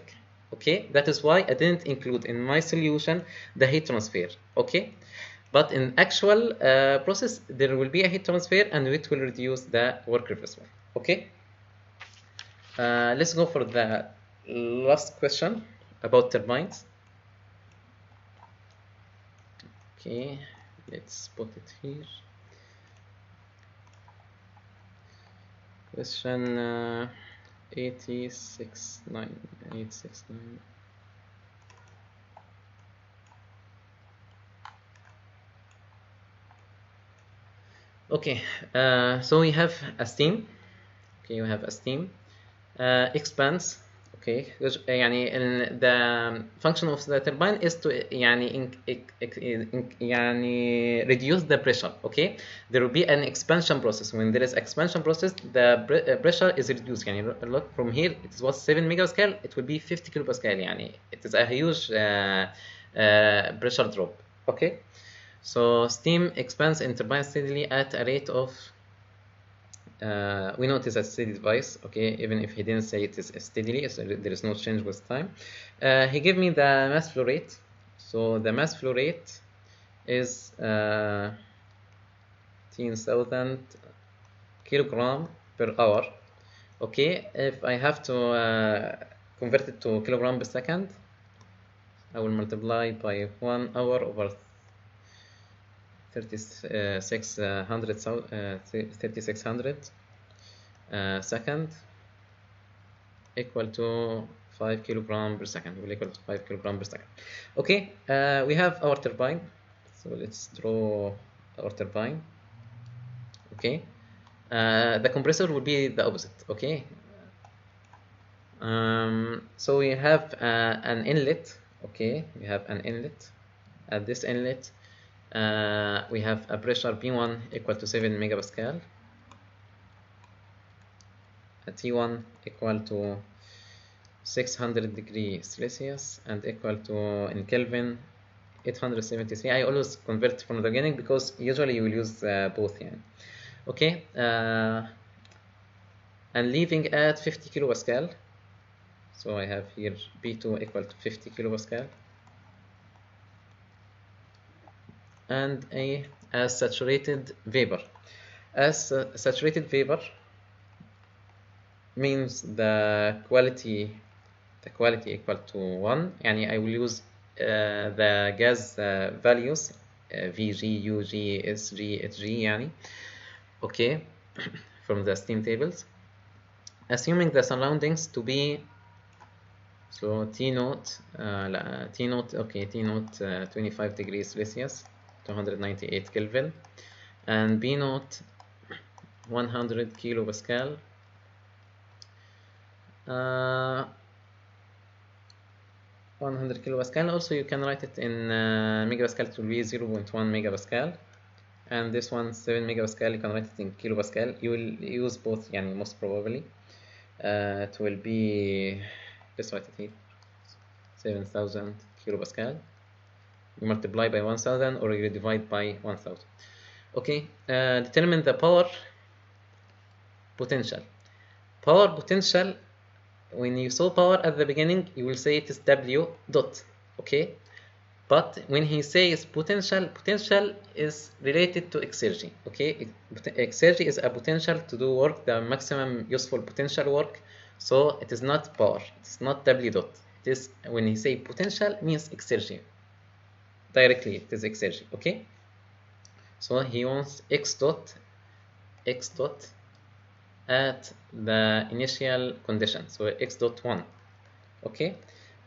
Okay, that is why I didn't include in my solution the heat transfer. Okay, but in actual process there will be a heat transfer and it will reduce the work reversible. Okay, let's go for the last question about turbines. Okay, let's put it here. Question 869. Okay, so we have a steam. Okay, we have a steam expands. Okay, يعني the function of the turbine is to يعني يعني reduce the pressure. Okay, there will be an expansion process. When there is expansion process, the pressure is reduced. يعني look from here, it was 7 megapascal, it will be 50 kilopascal. يعني it is a huge pressure drop. Okay, so steam expands in turbine steadily at a rate of we know it is a steady device, okay, even if he didn't say it is steadily, so there is no change with time. He gave me the mass flow rate. So the mass flow rate is 10,000 kilogram per hour. Okay, if I have to convert it to kilogram per second, I will multiply by 1 hour over 3600 second equal to 5 kilogram per second, will equal to 5 kilogram per second. Okay, we have our turbine, so let's draw our turbine. Okay, the compressor will be the opposite. Okay, so we have an inlet. Okay, we have an inlet. At this inlet we have a pressure P1 equal to 7 megapascal, a T1 equal to 600 degrees Celsius and equal to in Kelvin 873. I always convert from the beginning because usually you will use both. Yeah. Okay, and leaving at 50 kilopascal. So I have here P2 equal to 50 kilopascal and a saturated vapor. As saturated vapor means the quality equal to 1. يعني I will use the gas values VG, UG, SG, HG يعني. Okay, from the steam tables. Assuming the surroundings to be so T naught T naught, okay, T naught 25 degrees Celsius, 298 Kelvin, and B naught 100 kilopascal. 100 kilopascal. Also, you can write it in megapascal to be 0.1 megapascal, and this one 7 megapascal. You can write it in kilopascal. You will use both, yani most probably. It will be, let's write it here, 7,000 kilopascal. You multiply by 1,000 or you divide by 1,000. Okay, determine the power potential. Power potential, when you saw power at the beginning, you will say it is W dot, okay? But when he says potential is related to exergy, okay? Exergy is a potential to do work, the maximum useful potential work. So it is not power, it is not W dot. It is, when he say potential, means exergy. Directly, it is exergy, okay? So he wants x dot at the initial condition, so x dot 1, okay,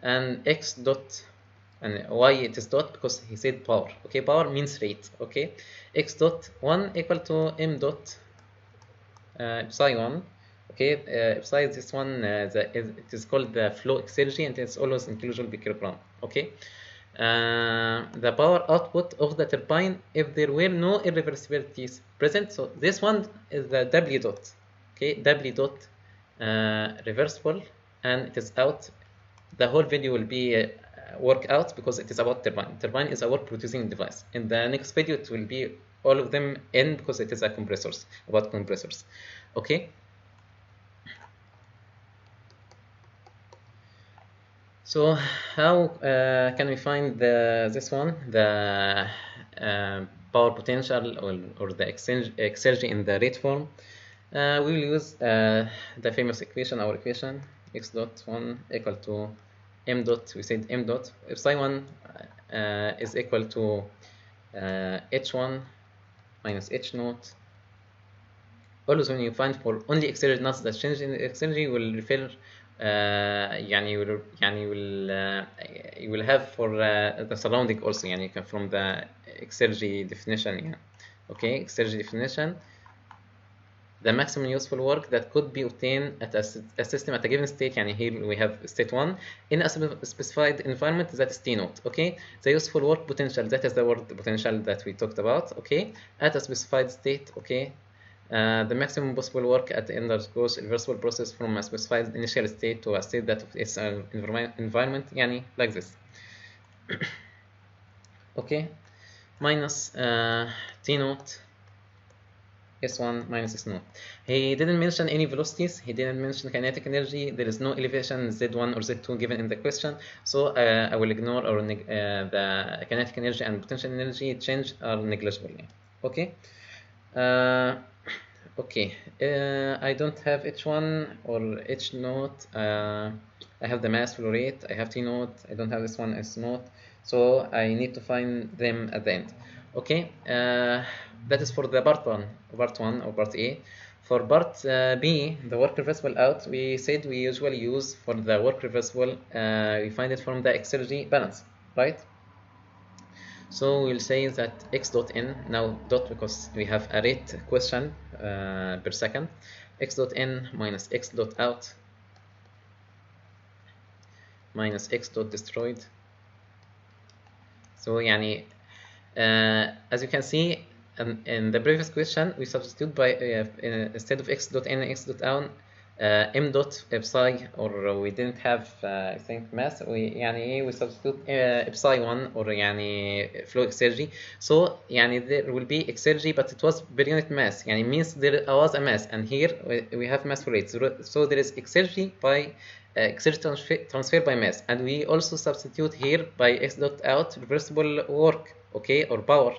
and x dot, and why it is dot, because he said power, okay, power means rate, okay, x dot 1 equal to m dot psi 1, okay, psi is this one, it is called the flow exergy, and it's always in kilojoule per kilogram, okay. The power output of the turbine if there were no irreversibilities present, so this one is the W dot, okay, W dot reversible, and it is out. The whole video will be work out because it is about turbine. Turbine is a work producing device. In the next video it will be all of them in because it is a compressors, about compressors, okay. So how can we find this one, the power potential or the exergy in the rate form? We will use the famous equation, our equation, x dot 1 equal to m dot, we said m dot, if psi 1 is equal to h1 minus h naught. Always when you find for only exergy, not the change in the exergy, will refer you will have for the surrounding also, from the exergy definition, Okay, Exergy definition: the maximum useful work that could be obtained at a system at a given state. يعني here we have state 1 in a specified environment, that is T naught. Okay, the useful work potential, that is the word potential that we talked about. Okay, at a specified state. Okay, the maximum possible work at the undergoes irreversible process from a specified initial state to a state that of its environment, يعني like this. Okay, minus T naught S1 minus S0. He didn't mention any velocities, he didn't mention kinetic energy, there is no elevation Z1 or Z2 given in the question, so I will ignore or the kinetic energy and potential energy change are negligible. Okay. Okay, I don't have H1 or H naught. I have the mass flow rate, I have T naught, I don't have S1, S naught, so I need to find them at the end. Okay, that is for the part 1 or part A. For part B, the work reversible out, we said we usually use for the work reversible, we find it from the Exergy balance, right? So we'll say that x dot n, now dot because we have a rate question per second, x dot n minus x dot out minus x dot destroyed. So يعني as you can see in the previous question we substitute by instead of x dot n x dot out m dot psi, or we didn't have I think mass, we substitute psi 1 or flow exergy. So there will be exergy but it was per unit mass, means there was a mass, and here we have mass flow rate, so there is exergy by exergy transfer by mass, and we also substitute here by x dot out reversible work, okay, or power.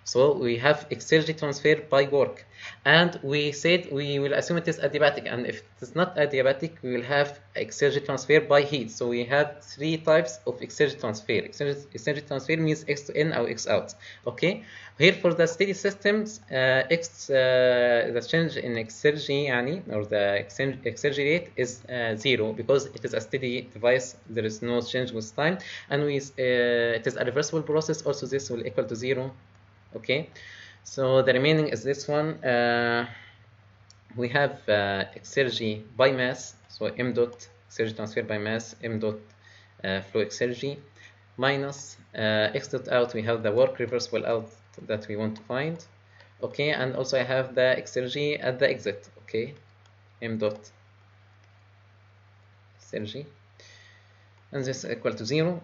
So we have exergy transfer by work, and we said we will assume it is adiabatic, and if it is not adiabatic we will have exergy transfer by heat. So we have 3 types of exergy transfer. Exergy transfer means x to n or x out. Okay, here for the steady systems the change in exergy or the exergy rate is 0 because it is a steady device, there is no change with time, and it is a reversible process, also this will equal to 0. Okay, so the remaining is this one. We have exergy by mass, so m dot exergy transfer by mass, m dot flow exergy, minus x dot out, we have the work reversible out that we want to find. Okay, and also I have the exergy at the exit. Okay, m dot exergy, and this is equal to 0.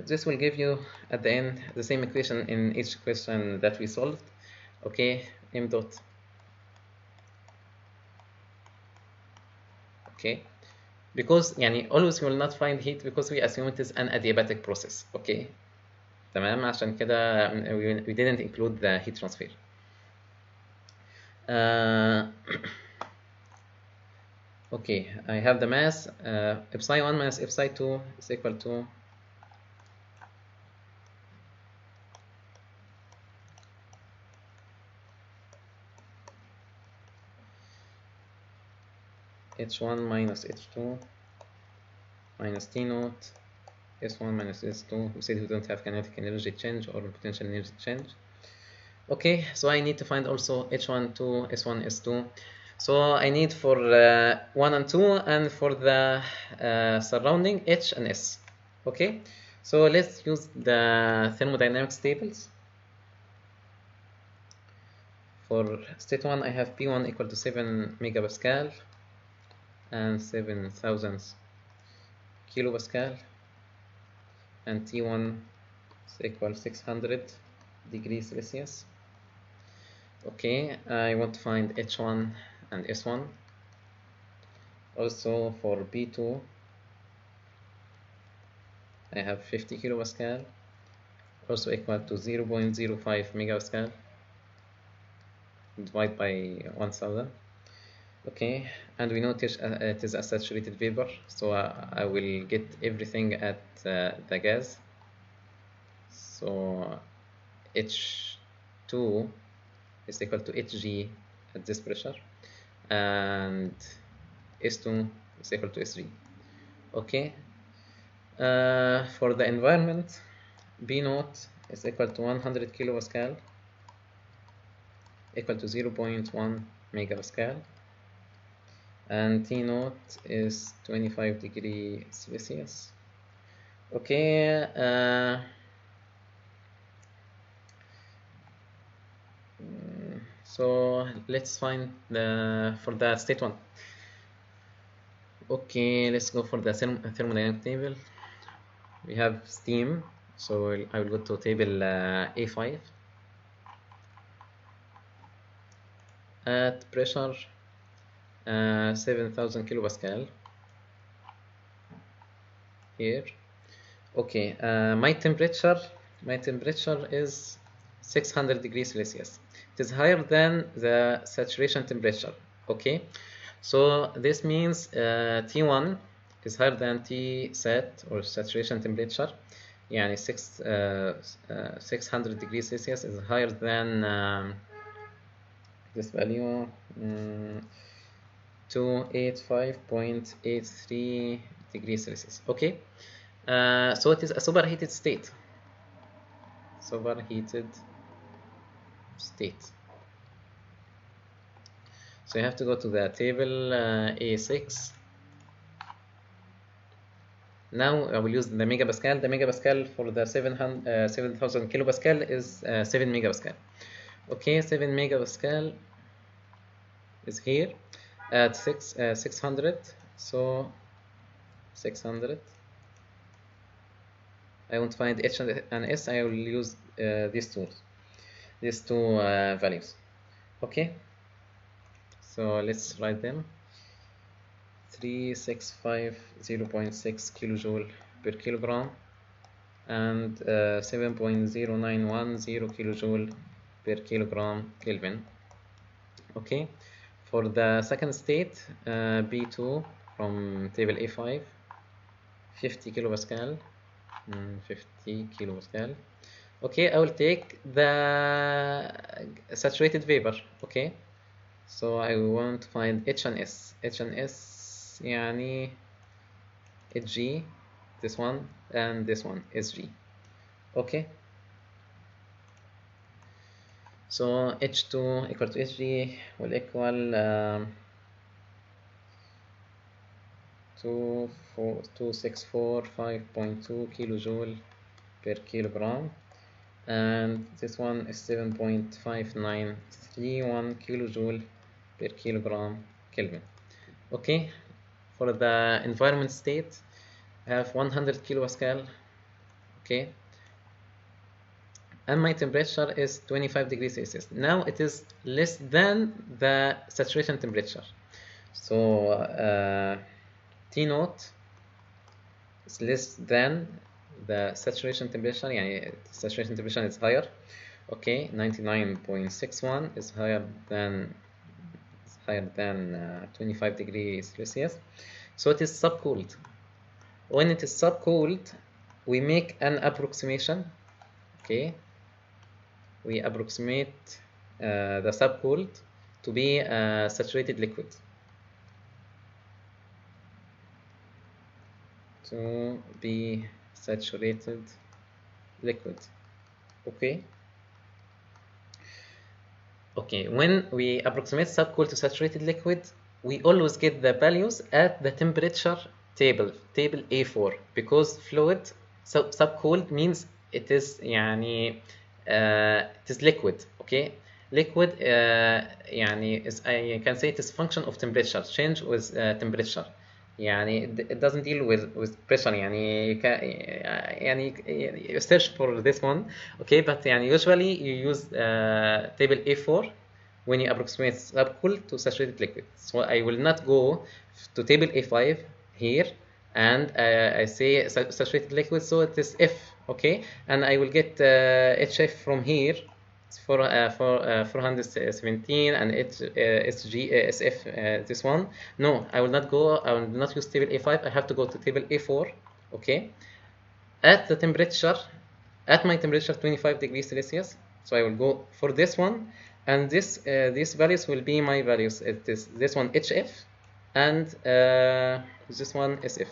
This will give you at the end the same equation in each question that we solved. Okay, m dot. Okay, because always we will not find heat because we assume it is an adiabatic process. Okay, تمام، عشان كده we didn't include the heat transfer. Okay, I have the mass psi 1 minus psi 2 is equal to h1 minus h2 minus t naught s1 minus s2. We said we don't have kinetic energy change or potential energy change. Okay, so I need to find also h1, 2, s1, s2. So I need for 1 and 2 and for the surrounding h and s. Okay, so let's use the thermodynamics tables. For state 1 I have P1 equal to 7 megapascal and 7,000 kilopascal, and T1 is equal 600 degrees Celsius. Okay, I want to find H1 and S1. Also for B2 I have 50 kilopascal, also equal to 0.05 megapascal, divide by 1000. Okay, and we know it is a saturated vapor, so I will get everything at the gas. So H2 is equal to Hg at this pressure, and S2 is equal to S3. Okay, for the environment, B0 is equal to 100 kilopascal equal to 0.1 megapascal, and T naught is 25 degrees Celsius. Okay, so let's find for the state 1. Okay, let's go for the thermodynamic table. We have steam, so I will go to table A5. At pressure 7,000 kilopascal here. Okay, my temperature is 600 degrees Celsius. It is higher than the saturation temperature. Okay, so this means T1 is higher than T set or saturation temperature. يعني 600 degrees Celsius is higher than this value 285.83 degrees Celsius. Okay, so it is a superheated state. Superheated state. So you have to go to the table A6. Now I will use the megapascal. The megapascal for the 7,000 kilopascal is 7 megapascal. Okay, 7 megapascal is here at 600. So 600. I want to find H and S. I will use these two values. Okay, so let's write them. 3650.6 kilojoule per kilogram and 7.0910 kilojoule per kilogram Kelvin. Okay, for the second state, B2 from table A5, 50 kilopascal. 50 kilopascal. Okay, I will take the saturated vapor. Okay, so I want to find H and S. H and S يعني Hg, this one, and this one, Sg. Okay, so H2 equal to Hg will equal 2645.2 kilojoule per kilogram, and this one is 7.5931 kilojoule per kilogram Kelvin. Okay, for the environment state, I have 100 kilopascal. Okay, and my temperature is 25 degrees Celsius. Now it is less than the saturation temperature. So T naught is less than the saturation temperature. يعني saturation temperature is higher. Okay, 99.61 is higher than 25 degrees Celsius. So it is subcooled. When it is subcooled, we make an approximation. Okay, we approximate the subcooled to be a saturated liquid. To be saturated liquid. Okay. Okay, when we approximate subcooled to saturated liquid, we always get the values at the temperature table A4, because fluid subcooled means it is يعني it is liquid. Okay, liquid يعني is, I can say it is function of temperature, change with temperature. يعني it doesn't deal with pressure. يعني you search for this one. Okay, but يعني usually you use table A4 when you approximate subcooled to saturated liquid. So I will not go to table A5 here and I say saturated liquid, so it is F. Okay, and I will get HF from here for 417 and SF this one. No, I will not go. I will not use table A5. I have to go to table A4. Okay, at the temperature, at my temperature 25 degrees Celsius. So I will go for this one, and these values will be my values. It is this one HF and this one SF.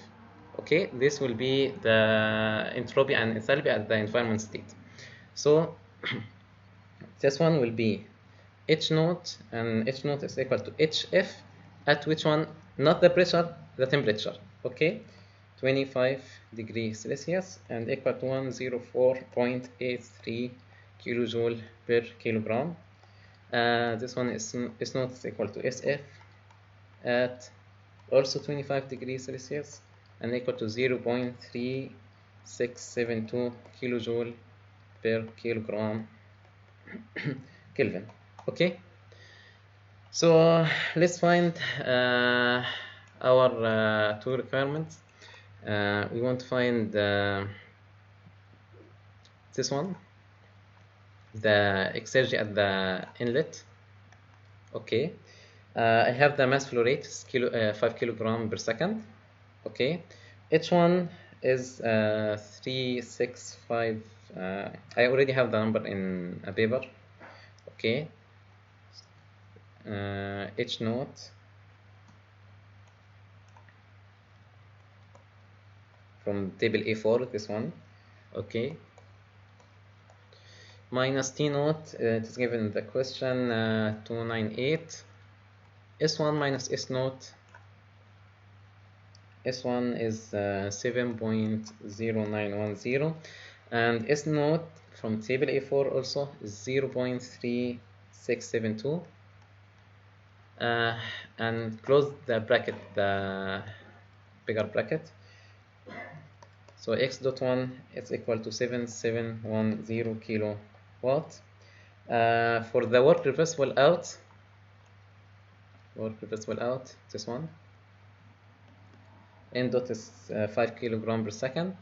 Okay, this will be the entropy and enthalpy at the environment state. So this one will be H naught, and H naught is equal to HF at which one? Not the pressure, the temperature. Okay, 25 degrees Celsius and equal to 104.83 kilojoule per kilogram. This one is naught is equal to SF at also 25 degrees Celsius and equal to 0.3672 kilojoule per kilogram Kelvin. Okay, so let's find our two requirements. We want to find this one, the exergy at the inlet. Okay, I have the mass flow rate is 5 kilogram per second. Okay, H1 is 365. I already have the number in a paper. Okay, H naught from table A4, this one. Okay, minus T naught, it is given in the question 298. S1 minus S naught. S1 is 7.0910 and S naught from table A4 also is 0.3672 and close the bracket, the bigger bracket. So X dot 1 is equal to 7710 kilowatt. For the work reversible out, this one, N dot is 5 kilogram per second.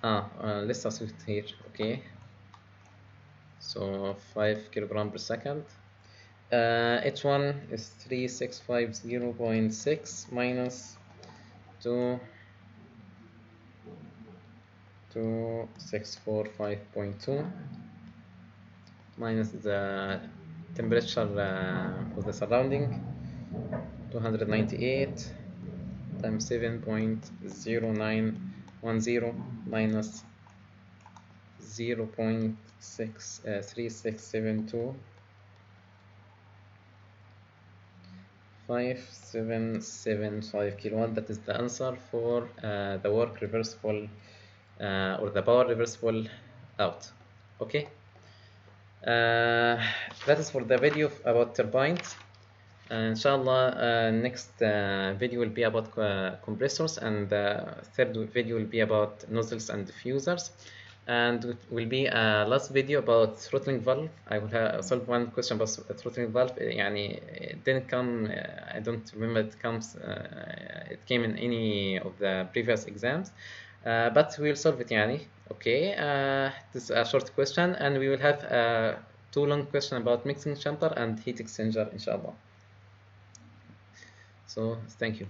Let's substitute here. Okay, so 5 kilogram per second. H1 is 3650.6 minus 2645.2 minus the temperature of the surrounding, 298 times 7.0910 minus 0.3672 5775 kilowatt. That is the answer for the work reversible or the power reversible out. Okay, that is for the video about turbines. Inshallah, next video will be about compressors, and the third video will be about nozzles and diffusers, and it will be a last video about throttling valve. I will solve one question about throttling valve. It didn't come, I don't remember it came in any of the previous exams, but we will solve it. Okay, this is a short question, and we will have two long questions about mixing chamber and heat exchanger, inshallah. So thank you.